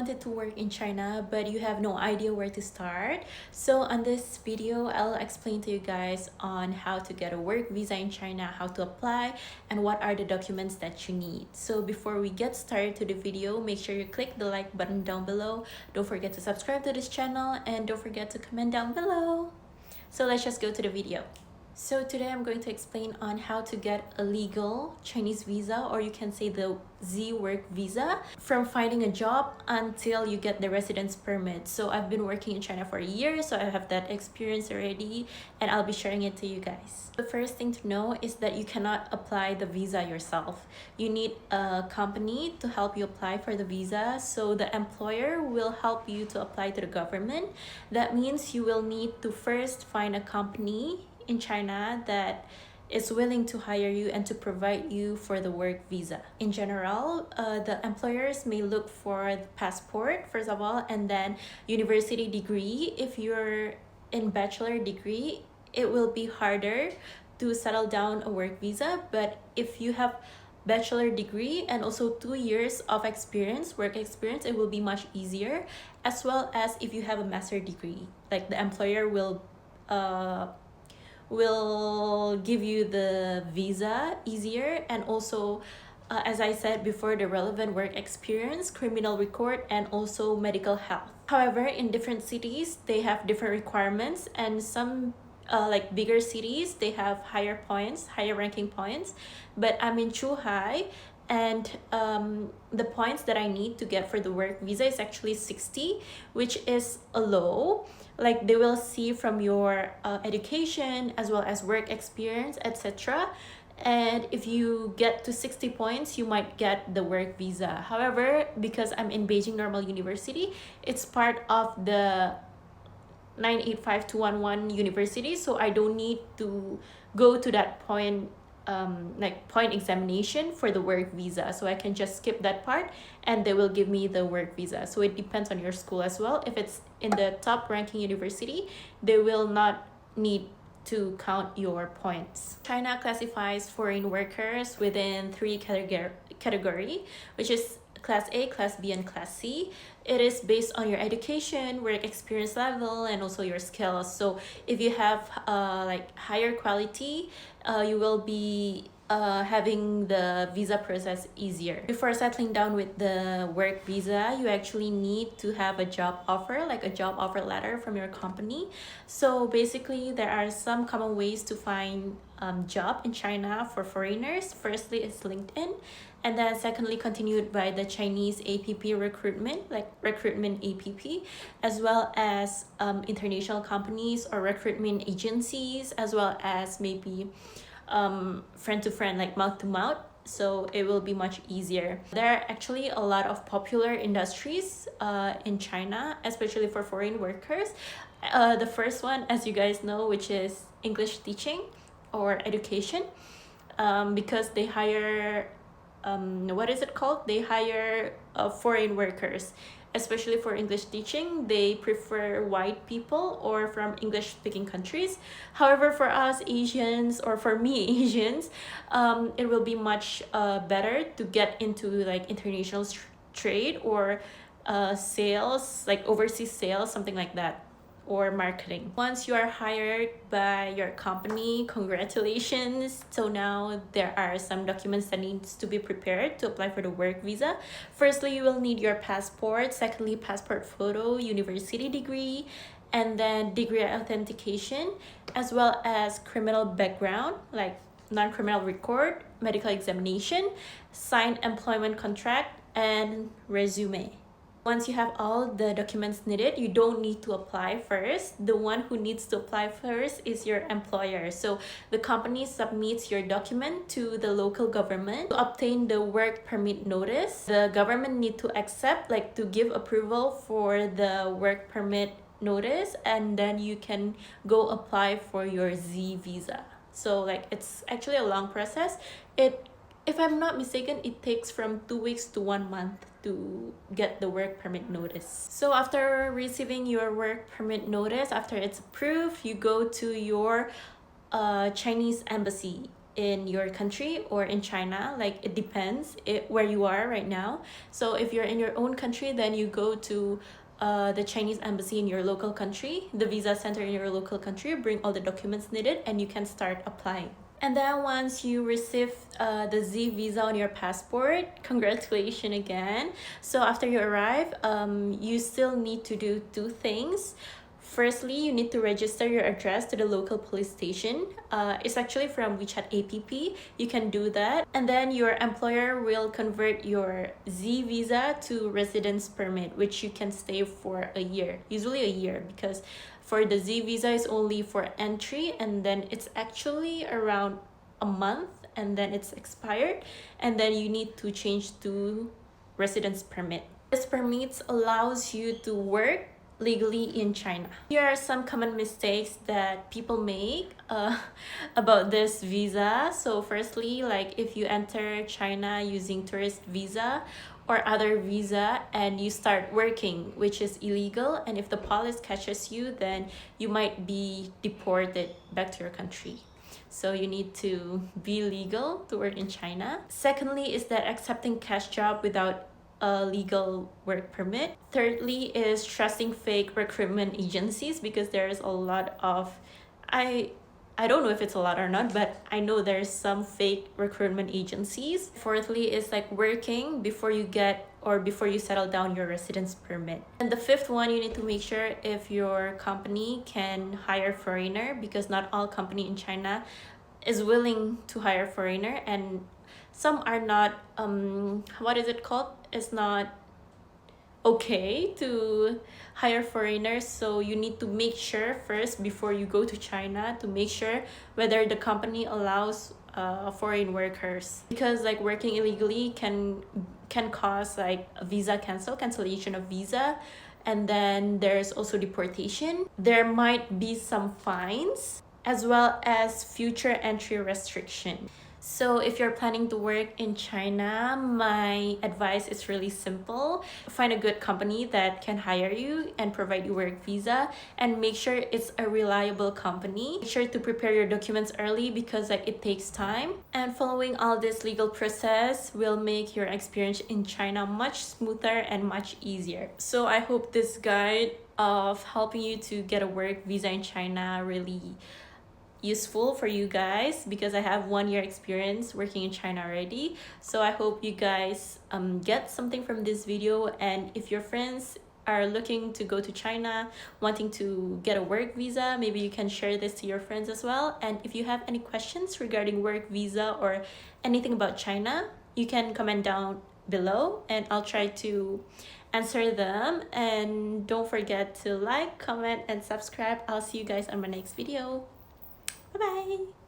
wanted to work in China but you have no idea where to start, so on this video I'll explain to you guys on how to get a work visa in China, how to apply, and what are the documents that you need. So before we get started to the video, make sure you click the like button down below. Don't forget to subscribe to this channel and don't forget to comment down below. So let's just go to the video. So today I'm going to explain on how to get a legal Chinese visa, or you can say the Z work visa, from finding a job until you get the residence permit. So I've been working in China for a year, so I have that experience already and I'll be sharing it to you guys. The first thing to know is that you cannot apply the visa yourself. You need a company to help you apply for the visa. So the employer will help you to apply to the government. That means you will need to first find a company in China that is willing to hire you and to provide you for the work visa. In general, the employers may look for the passport first of all, and then university degree. If you're in bachelor degree, it will be harder to settle down a work visa, but if you have bachelor degree and also 2 years of experience, work experience, it will be much easier. As well as if you have a master degree, like the employer will give you the visa easier, and also as I said before, the relevant work experience, criminal record, and also medical health. However, in different cities they have different requirements, and some like bigger cities, they have higher ranking points, but I'm in Zhuhai, and the points that I need to get for the work visa is actually 60, which is a low. Like they will see from your education as well as work experience, etc. And if you get to 60 points, you might get the work visa. However, because I'm in Beijing Normal University, it's part of the 985211 university, so I don't need to go to that point point examination for the work visa, so I can just skip that part and they will give me the work visa. So it depends on your school as well. If it's in the top ranking university, they will not need to count your points. China classifies foreign workers within 3 category, which is Class A, Class B, and Class C. It is based on your education, work experience level, and also your skills. So if you have like higher quality, you will be having the visa process easier. Before settling down with the work visa, you actually need to have a job offer, like a job offer letter from your company. So basically there are some common ways to find job in China for foreigners. Firstly is LinkedIn, and then secondly continued by the Chinese APP recruitment, like recruitment APP, as well as international companies or recruitment agencies, as well as maybe friend to friend, like mouth to mouth. So it will be much easier. There are actually a lot of popular industries in China, especially for foreign workers. The first one, as you guys know, which is English teaching or education, because they hire what is it called? They hire foreign workers, especially for English teaching. They prefer white people or from English speaking countries. However, for us Asians, or for me Asians, it will be much better to get into like international trade or sales, like overseas sales, something like that, or marketing. Once you are hired by your company, congratulations. So now there are some documents that needs to be prepared to apply for the work visa. Firstly, you will need your passport. Secondly, passport photo, university degree, and then degree authentication, as well as criminal background, like non-criminal record, medical examination, signed employment contract, and resume. Once you have all the documents needed, you don't need to apply first. The one who needs to apply first is your employer. So the company submits your document to the local government to obtain the work permit notice. The government need to accept, like to give approval for the work permit notice, and then you can go apply for your Z visa. So like it's actually a long process. If I'm not mistaken, it takes from 2 weeks to 1 month to get the work permit notice. So after receiving your work permit notice, after it's approved, you go to your Chinese embassy in your country or in China. Like it depends where you are right now. So if you're in your own country, then you go to the Chinese embassy in your local country, the visa center in your local country, bring all the documents needed, and you can start applying. And then once you receive the Z visa on your passport, congratulations again. So after you arrive, you still need to do two things. Firstly, you need to register your address to the local police station. It's actually from WeChat app. You can do that. And then your employer will convert your Z visa to residence permit, which you can stay for a year, usually a year, because for the Z visa is only for entry, and then it's actually around a month, and then it's expired, and then you need to change to residence permit. This permit allows you to work legally in China. Here are some common mistakes that people make about this visa. So firstly, like if you enter China using tourist visa or other visa and you start working, which is illegal, and if the police catches you, then you might be deported back to your country. So you need to be legal to work in China. Secondly is that accepting cash job without a legal work permit. Thirdly is trusting fake recruitment agencies, because there's a lot of, I don't know if it's a lot or not, but I know there's some fake recruitment agencies. Fourthly is like working before you get or before you settle down your residence permit. And the fifth one, you need to make sure if your company can hire foreigner, because not all company in China is willing to hire foreigner, and some are not, what is it called? It's not okay to hire foreigners. So you need to make sure first before you go to China to make sure whether the company allows foreign workers, because like working illegally can cause like a visa cancellation of visa, and then there's also deportation. There might be some fines as well as future entry restriction. So if you're planning to work in China, my advice is really simple. Find a good company that can hire you and provide you work visa, and make sure it's a reliable company. Make sure to prepare your documents early, because like it takes time. And following all this legal process will make your experience in China much smoother and much easier. So I hope this guide of helping you to get a work visa in China really useful for you guys, because I have 1 year experience working in China already. So I hope you guys get something from this video. And if your friends are looking to go to China, wanting to get a work visa, maybe you can share this to your friends as well. And if you have any questions regarding work visa or anything about China, you can comment down below and I'll try to answer them. And don't forget to like, comment, and subscribe. I'll see you guys on my next video. Bye bye.